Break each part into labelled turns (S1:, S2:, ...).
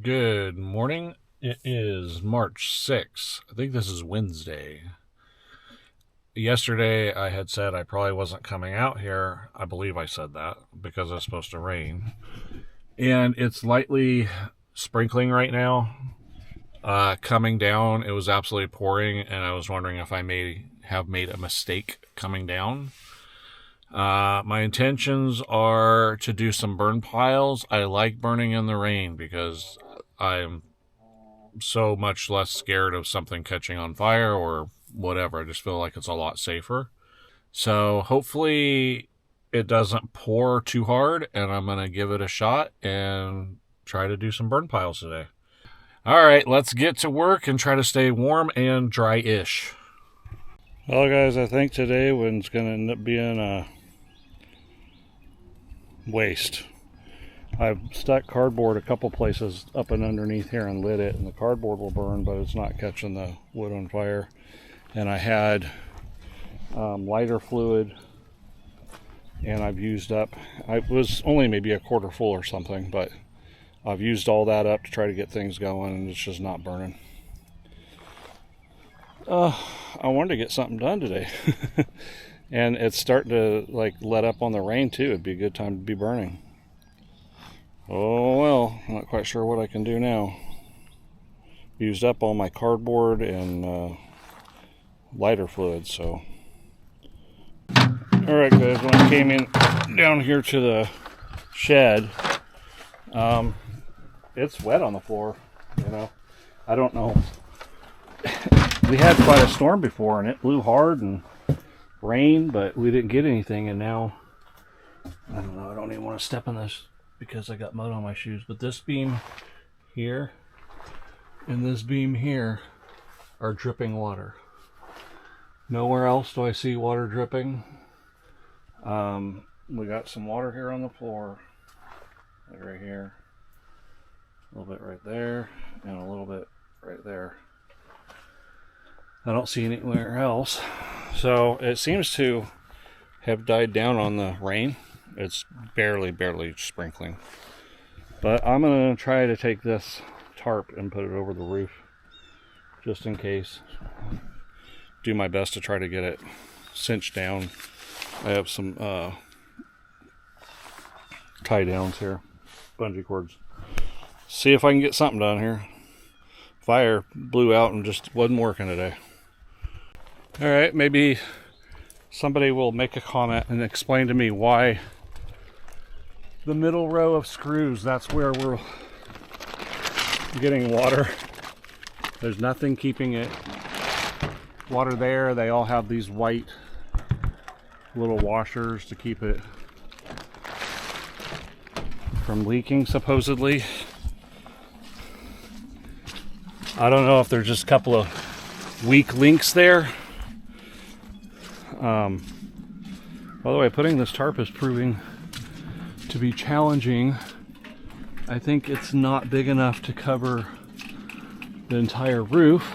S1: Good morning. It is March 6th. I think this is Wednesday. Yesterday I had said I probably wasn't coming out here. I believe I said that because it's supposed to rain. And it's lightly sprinkling right now. Coming down, it was absolutely pouring, and I was wondering if I may have made a mistake coming down. My intentions are to do some burn piles. I like burning in the rain because I'm so much less scared of something catching on fire or whatever. I just feel like it's a lot safer. So hopefully it doesn't pour too hard, and I'm going to give it a shot and try to do some burn piles today. All right, let's get to work and try to stay warm and dry-ish. Well, guys, I think today one's going to end up being a waste. I've stuck cardboard a couple places up and underneath here and lit it, and the cardboard will burn, but it's not catching the wood on fire. And I had lighter fluid, and I've used up, I was only maybe a quarter full or something, but I've used all that up to try to get things going, and it's just not burning. I wanted to get something done today. And it's starting to let up on the rain too. It'd be a good time to be burning. Oh well, I'm not quite sure what I can do now. Used up all my cardboard and lighter fluid, so. Alright guys, when I came in down here to the shed, it's wet on the floor, I don't know. We had quite a storm before, and it blew hard and rained, but we didn't get anything, and now, I don't know, I don't even want to step in this because I got mud on my shoes, but this beam here and this beam here are dripping water. Nowhere else do I see water dripping. We got some water here on the floor, like right here, a little bit right there, and a little bit right there. I don't see anywhere else. So it seems to have died down on the rain. It's barely sprinkling. But I'm going to try to take this tarp and put it over the roof, just in case. Do my best to try to get it cinched down. I have some tie downs here, bungee cords. See if I can get something done here. Fire blew out and just wasn't working today. All right, maybe somebody will make a comment and explain to me why the middle row of screws, that's where we're getting water. There's nothing keeping it water there. They all have these white little washers to keep it from leaking, supposedly. I don't know if there's just a couple of weak links there. By the way, putting this tarp is proving to be challenging. I think it's not big enough to cover the entire roof,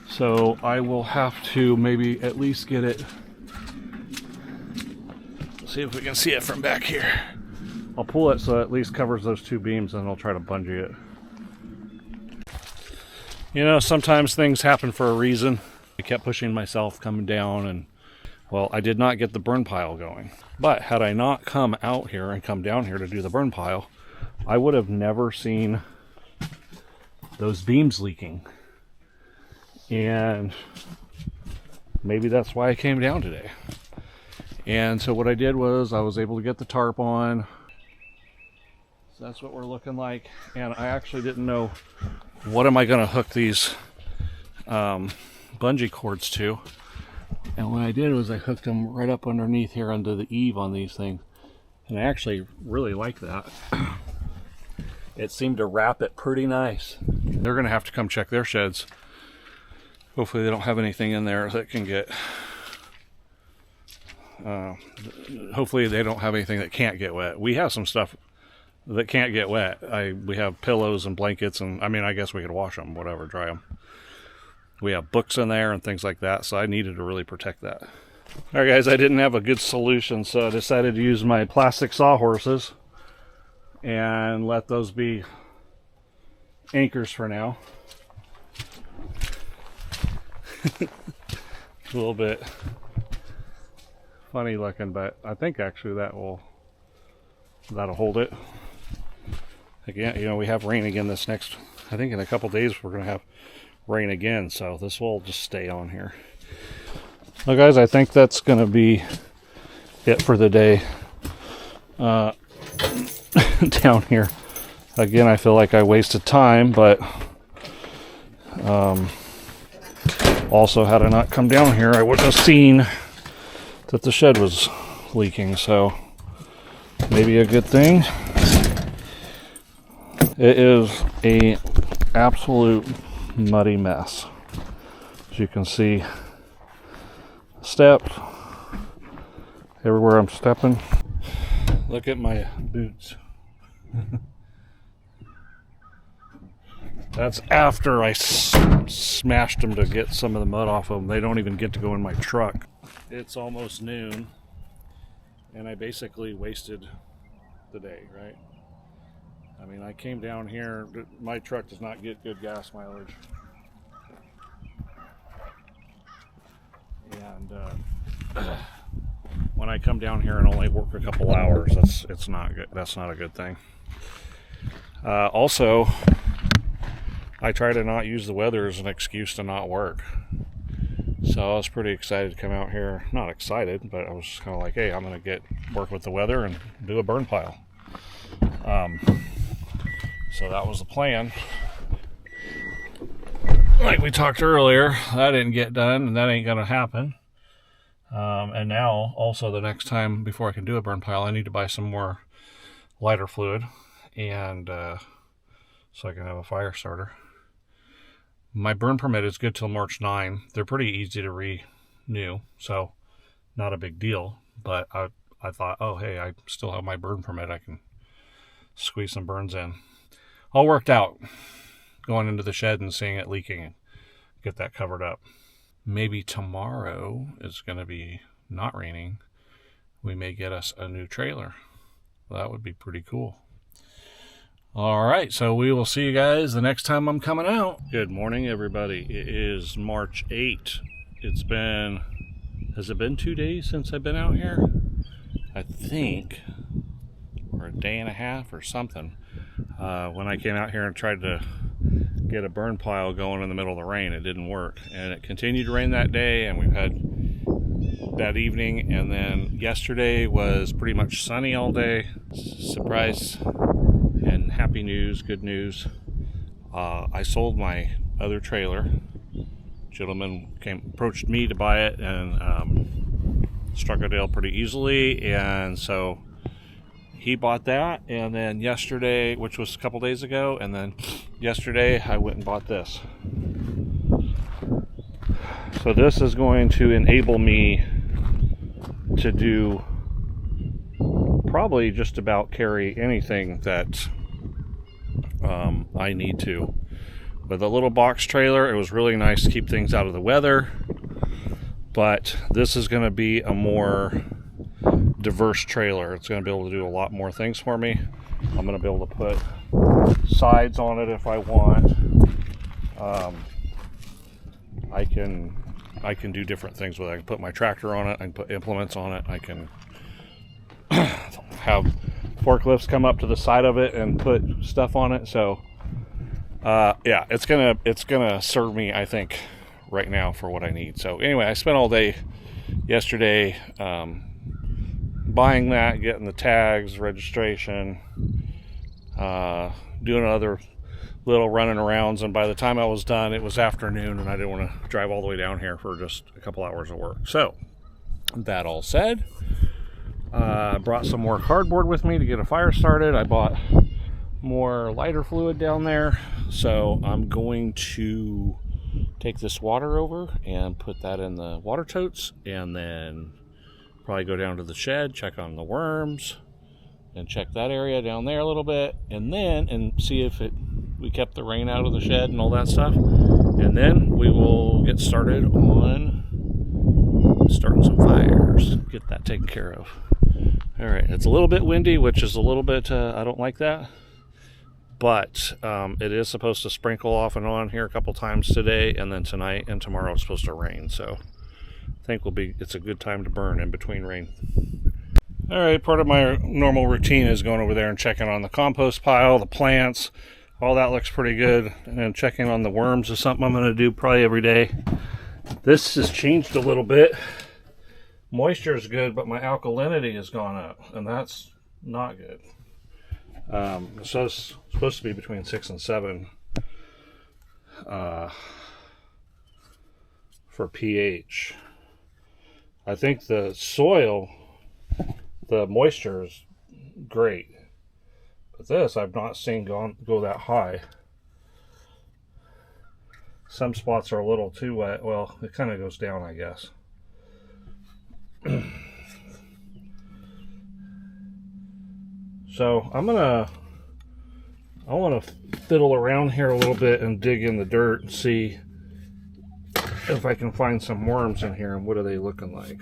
S1: so I will have to maybe at least get it. See if we can see it from back here. I'll pull it so it at least covers those two beams, and I'll try to bungee it. Sometimes things happen for a reason. I kept pushing myself coming down, and well, I did not get the burn pile going. But had I not come out here and come down here to do the burn pile, I would have never seen those beams leaking. And maybe that's why I came down today. And so what I did was I was able to get the tarp on. So that's what we're looking like. And I actually didn't know, what am I going to hook these bungee cords to? And what I did was I hooked them right up underneath here under the eave on these things. And I actually really like that. It seemed to wrap it pretty nice. They're going to have to come check their sheds. Hopefully they don't have anything in there that can get... hopefully they don't have anything that can't get wet. We have some stuff that can't get wet. We have pillows and blankets, and I guess we could wash them, whatever, dry them. We have books in there and things like that, so I needed to really protect that. Alright guys, I didn't have a good solution, so I decided to use my plastic sawhorses and let those be anchors for now. A little bit funny looking, but I think actually that'll hold it. Again, you know, we have rain again this next, I think in a couple days we're going to have rain again, so this will just stay on here. Well guys, I think that's going to be it for the day down here. Again, I feel like I wasted time, but also had I not come down here, I wouldn't have seen that the shed was leaking, so maybe a good thing. It is a absolute muddy mess. As you can see, steps everywhere I'm stepping. Look at my boots. That's after I smashed them to get some of the mud off of them. They don't even get to go in my truck. It's almost noon, and I basically wasted the day, right? I mean, I came down here, my truck does not get good gas mileage. And when I come down here and only work a couple hours, it's not good. That's not a good thing. Also, I try to not use the weather as an excuse to not work. So I was pretty excited to come out here. Not excited, but I was just kind of like, hey, I'm going to work with the weather and do a burn pile. So that was the plan. Like we talked earlier, that didn't get done, and that ain't going to happen. And now, also the next time, before I can do a burn pile, I need to buy some more lighter fluid, and so I can have a fire starter. My burn permit is good till March 9. They're pretty easy to renew, so not a big deal. But I thought, oh, hey, I still have my burn permit. I can squeeze some burns in. All worked out. Going into the shed and seeing it leaking and get that covered up. Maybe tomorrow is going to be not raining. We may get us a new trailer. That would be pretty cool. All right, so we will see you guys the next time I'm coming out. Good morning, everybody. It is March 8th. Has it been 2 days since I've been out here? I think, or a day and a half or something. When I came out here and tried to get a burn pile going in the middle of the rain, it didn't work. And it continued to rain that day, and we've had that evening, and then yesterday was pretty much sunny all day. Surprise and happy news, good news. I sold my other trailer. Gentleman approached me to buy it, and struck a deal pretty easily, and so he bought that. And then yesterday, which was a couple days ago, and then yesterday I went and bought this. So this is going to enable me to do probably just about carry anything that I need to. But the little box trailer, it was really nice to keep things out of the weather. But this is going to be a more diverse trailer. It's going to be able to do a lot more things for me. I'm going to be able to put sides on it if I want. I can do different things with it. I can put my tractor on it. I can put implements on it. I can have forklifts come up to the side of it and put stuff on it. So yeah, it's gonna serve me, I think, right now for what I need. So anyway, I spent all day yesterday buying that, getting the tags, registration, doing other little running arounds, and by the time I was done, it was afternoon, and I didn't want to drive all the way down here for just a couple hours of work. So that all said, brought some more cardboard with me to get a fire started. I bought more lighter fluid down there, so I'm going to take this water over and put that in the water totes, and then probably go down to the shed, check on the worms, and check that area down there a little bit, and see if we kept the rain out of the shed and all that stuff. And then we will get started on starting some fires, get that taken care of. All right, it's a little bit windy, which is a little bit, I don't like that. but it is supposed to sprinkle off and on here a couple times today, and then tonight and tomorrow it's supposed to rain. So I think it's a good time to burn in between rain. All right, part of my normal routine is going over there and checking on the compost pile, the plants. All that looks pretty good. And then checking on the worms is something I'm going to do probably every day. This has changed a little bit. Moisture is good, but my alkalinity has gone up, and that's not good. So it's supposed to be between 6 and 7 for pH. I think the soil, the moisture is great, but this I've not seen go that high. Some spots are a little too wet. Well, it kind of goes down, I guess. So I want to fiddle around here a little bit and dig in the dirt and see if I can find some worms in here, and what are they looking like.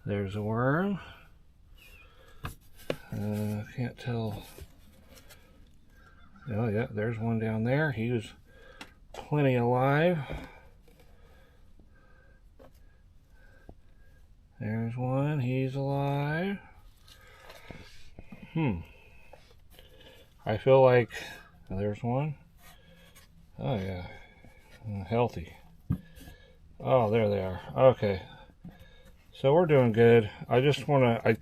S1: There's a worm. Can't tell. Oh yeah, there's one down there. He was plenty alive. There's one. He's alive. I feel like there's one. Oh yeah, healthy. Oh, there they are. Okay, so we're doing good. I just want to.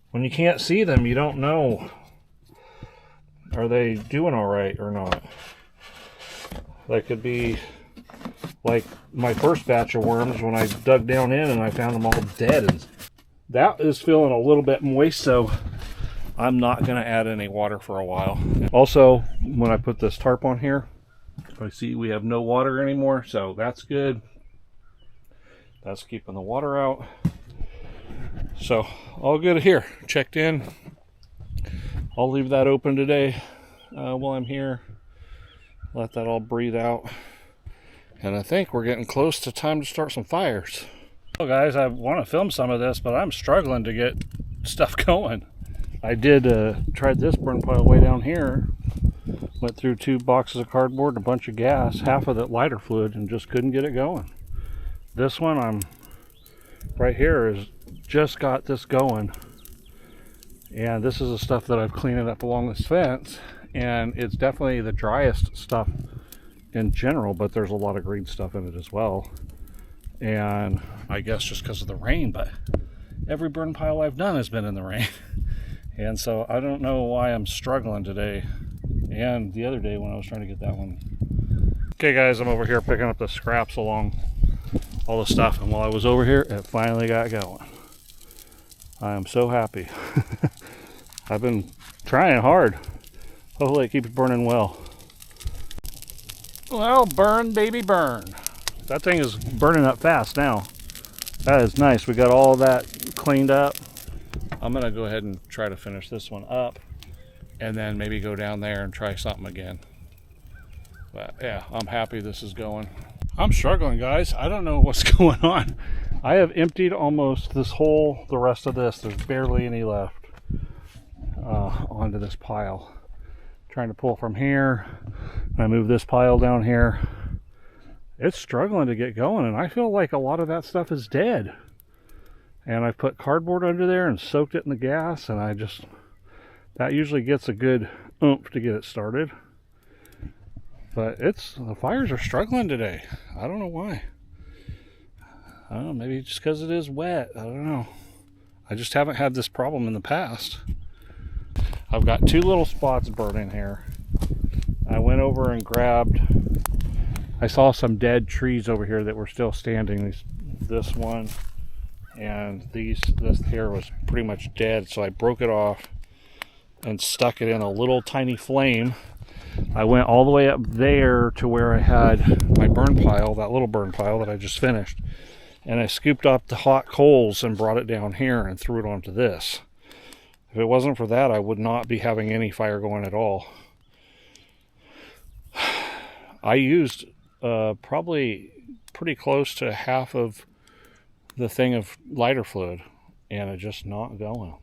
S1: When you can't see them, you don't know. Are they doing all right or not? That could be like my first batch of worms when I dug down in and I found them all dead. And that is feeling a little bit moist, so I'm not going to add any water for a while. Also, when I put this tarp on here, I see we have no water anymore, so that's good. That's keeping the water out. So all good here. Checked in. I'll leave that open today while I'm here. Let that all breathe out. And I think we're getting close to time to start some fires. Well guys, I want to film some of this, but I'm struggling to get stuff going. I did tried this burn pile way down here. Went through 2 boxes of cardboard and a bunch of gas, half of it lighter fluid, and just couldn't get it going. This one I'm right here is just got this going. And this is the stuff that I've cleaned up along this fence, and it's definitely the driest stuff in general, but there's a lot of green stuff in it as well. And I guess just because of the rain, but every burn pile I've done has been in the rain. And so I don't know why I'm struggling today and the other day when I was trying to get that one. Okay guys, I'm over here picking up the scraps along all the stuff, and while I was over here, it finally got going. I am so happy. I've been trying hard. Hopefully it keeps burning well. Well, burn, baby, burn. That thing is burning up fast now. That is nice. We got all that cleaned up. I'm going to go ahead and try to finish this one up, and then maybe go down there and try something again. But yeah, I'm happy this is going. I'm struggling, guys. I don't know what's going on. I have emptied almost the rest of this. There's barely any left onto this pile. Trying to pull from here. I move this pile down here. It's struggling to get going, and I feel like a lot of that stuff is dead. And I put cardboard under there and soaked it in the gas, and that usually gets a good oomph to get it started. But the fires are struggling today. I don't know why. I don't know, maybe just because it is wet. I don't know. I just haven't had this problem in the past. I've got 2 little spots burning here. I went over and I saw some dead trees over here that were still standing. This one and this here was pretty much dead, so I broke it off and stuck it in a little tiny flame. I went all the way up there to where I had my burn pile, that little burn pile that I just finished, and I scooped up the hot coals and brought it down here and threw it onto this. If it wasn't for that, I would not be having any fire going at all. I used probably pretty close to half of the thing of lighter fluid, and it's just not going.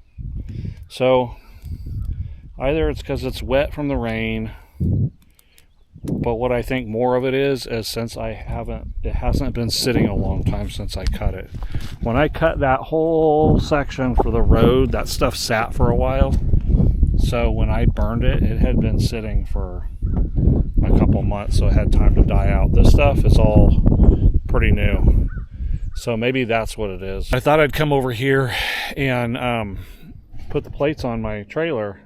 S1: So Either it's because it's wet from the rain, but what I think more of it is since it hasn't been sitting a long time since I cut it. When I cut that whole section for the road, that stuff sat for a while. So when I burned it, it had been sitting for a couple months, so it had time to die out. This stuff is all pretty new. So maybe that's what it is. I thought I'd come over here and put the plates on my trailer.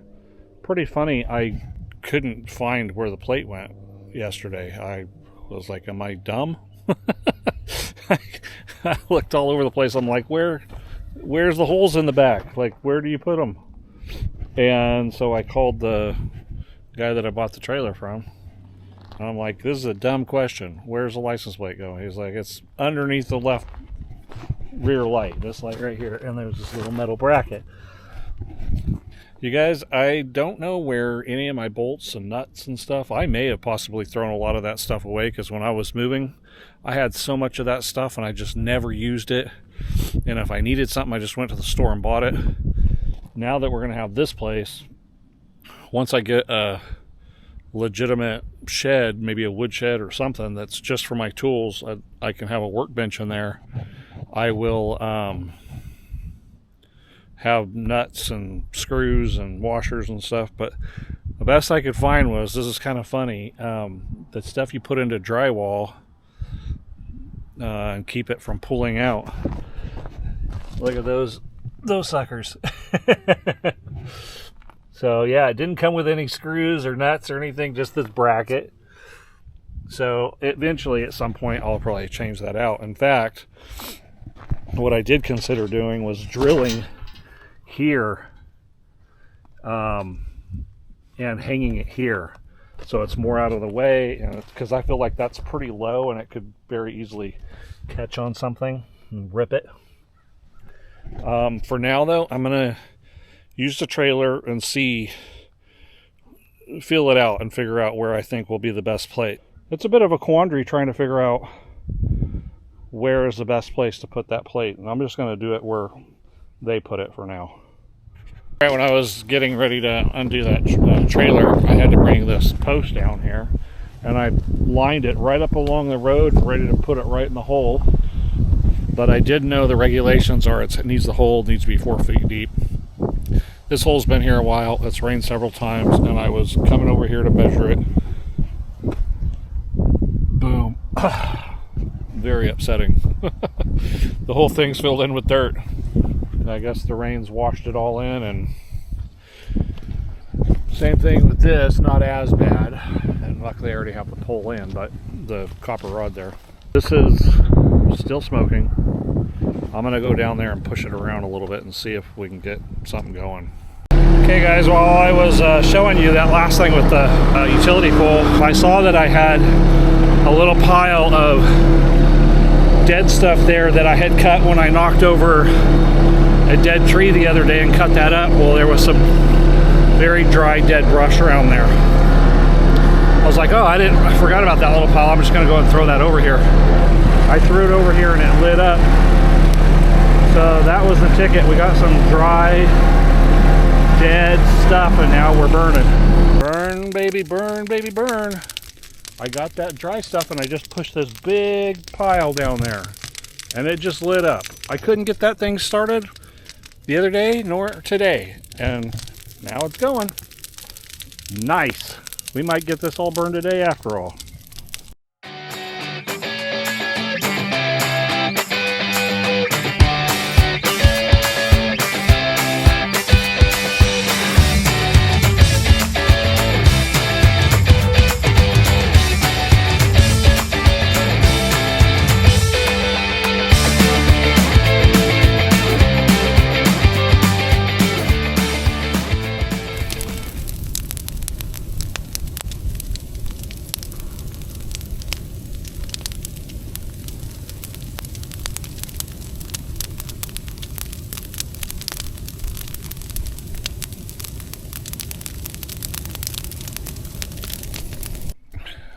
S1: Pretty funny, I couldn't find where the plate went yesterday. I was like, am I dumb? I looked all over the place. I'm like, where's the holes in the back? Like, where do you put them? And so I called the guy that I bought the trailer from. And I'm like, this is a dumb question. Where's the license plate going? He's like, it's underneath the left rear light. This light right here. And there's this little metal bracket. You guys, I don't know where any of my bolts and nuts and stuff, I may have possibly thrown a lot of that stuff away, because when I was moving, I had so much of that stuff and I just never used it. And if I needed something, I just went to the store and bought it. Now that we're going to have this place, once I get a legitimate shed, maybe a wood shed or something that's just for my tools, I can have a workbench in there. I will have nuts and screws and washers and stuff, but the best I could find was, this is kind of funny, the stuff you put into drywall and keep it from pulling out. Look at those suckers. So yeah, it didn't come with any screws or nuts or anything, just this bracket. So eventually at some point I'll probably change that out. In fact, what I did consider doing was drilling here and hanging it here so it's more out of the way, and because I feel like that's pretty low and it could very easily catch on something and rip it. For now though, I'm gonna use the trailer and feel it out and figure out where I think will be the best plate. It's a bit of a quandary trying to figure out where is the best place to put that plate, and I'm just going to do it where they put it for now. Right, when I was getting ready to undo that trailer, I had to bring this post down here, and I lined it right up along the road, ready to put it right in the hole. But I did know the regulations are the hole needs to be 4 feet deep. This hole's been here a while. It's rained several times, and I was coming over here to measure it. Boom. Very upsetting. The whole thing's filled in with dirt. I guess the rain's washed it all in, and same thing with this, not as bad. And luckily I already have the pole in, but the copper rod there. This is still smoking. I'm gonna go down there and push it around a little bit and see if we can get something going. Okay guys, while I was showing you that last thing with the utility pole, I saw that I had a little pile of dead stuff there that I had cut when I knocked over a dead tree the other day and cut that up. Well, there was some very dry dead brush around there. I was like, oh, I forgot about that little pile. I'm just gonna go and throw that over here. I threw it over here and it lit up. So that was the ticket. We got some dry, dead stuff, and now we're burning. Burn, baby, burn, baby, burn. I got that dry stuff and I just pushed this big pile down there and it just lit up. I couldn't get that thing started the other day nor today, and now it's going. Nice. We might get this all burned today after all.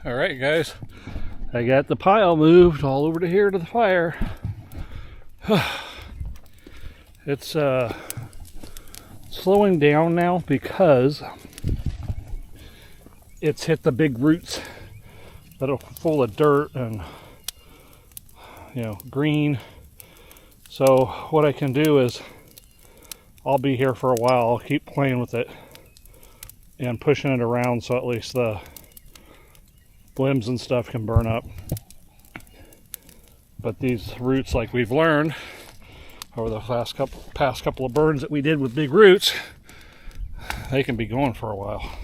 S1: All right, guys, I got the pile moved all over to here to the fire. It's slowing down now because it's hit the big roots that are full of dirt and, you know, green. So what I can do is I'll be here for a while. I'll keep playing with it and pushing it around so at least the limbs and stuff can burn up. But these roots, like we've learned over the past couple of burns that we did with big roots, they can be going for a while.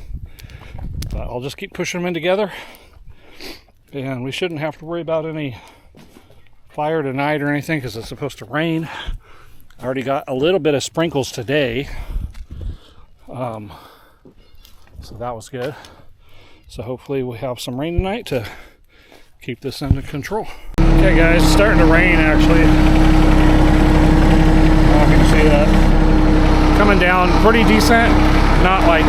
S1: But I'll just keep pushing them in together, and we shouldn't have to worry about any fire tonight or anything because it's supposed to rain. I already got a little bit of sprinkles today, so that was good. So hopefully we have some rain tonight to keep this under control. Okay guys, it's starting to rain actually. I don't know if you can see that. Coming down pretty decent, not like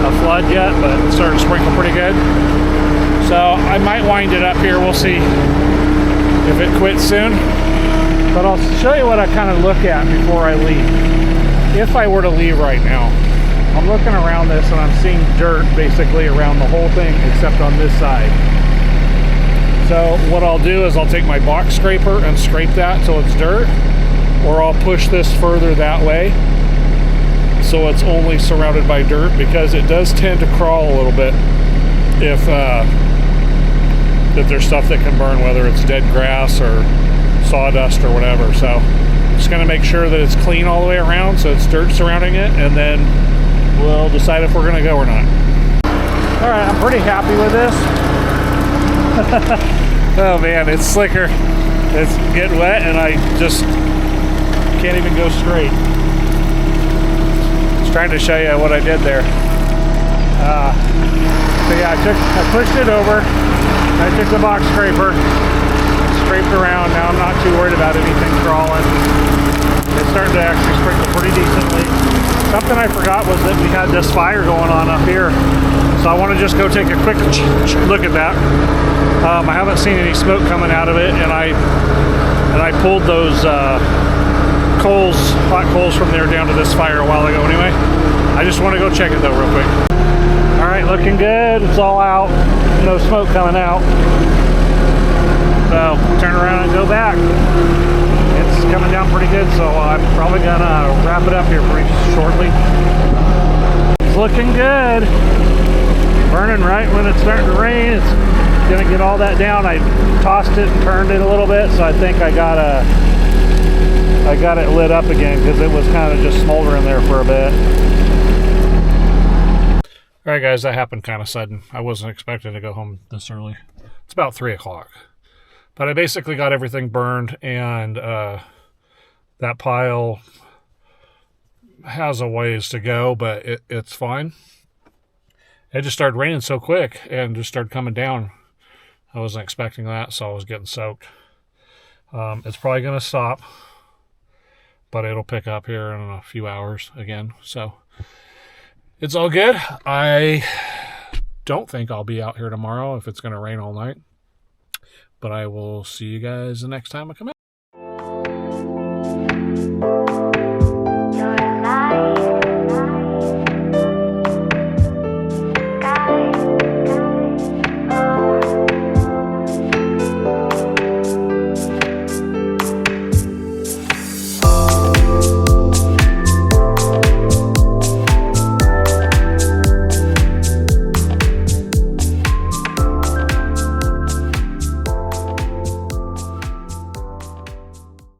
S1: a flood yet, but it's starting to sprinkle pretty good. So I might wind it up here, we'll see if it quits soon. But I'll show you what I kind of look at before I leave. If I were to leave right now, I'm looking around this and I'm seeing dirt basically around the whole thing except on this side. So what I'll do is I'll take my box scraper and scrape that till it's dirt, or I'll push this further that way so it's only surrounded by dirt, because it does tend to crawl a little bit if there's stuff that can burn, whether it's dead grass or sawdust or whatever. So I'm just going to make sure that it's clean all the way around so it's dirt surrounding it, and then we'll decide if we're going to go or not. Alright, I'm pretty happy with this. Oh man, it's slicker. It's getting wet and I just can't even go straight. Just trying to show you what I did there. So yeah, I pushed it over. I took the box scraper, scraped around. Now I'm not too worried about anything crawling. It's starting to actually sprinkle pretty decently. Something I forgot was that we had this fire going on up here. So I want to just go take a quick look at that. I haven't seen any smoke coming out of it, and I pulled those coals, hot coals from there down to this fire a while ago anyway. I just want to go check it though real quick. All right, looking good. It's all out. No smoke coming out. So turn around and go back. It's coming down pretty good, so I'm probably gonna wrap it up here pretty shortly. It's looking good. Burning right when it's starting to rain. It's gonna get all that down. I tossed it and turned it a little bit, so I think I got it lit up again because it was kind of just smoldering there for a bit. All right, guys, that happened kind of sudden. I wasn't expecting to go home this early. It's about 3 o'clock. But I basically got everything burned, and that pile has a ways to go, but it's fine. It just started raining so quick and just started coming down. I wasn't expecting that, so I was getting soaked. It's probably going to stop, but it'll pick up here in a few hours again. So it's all good. I don't think I'll be out here tomorrow if it's going to rain all night. But I will see you guys the next time I come out.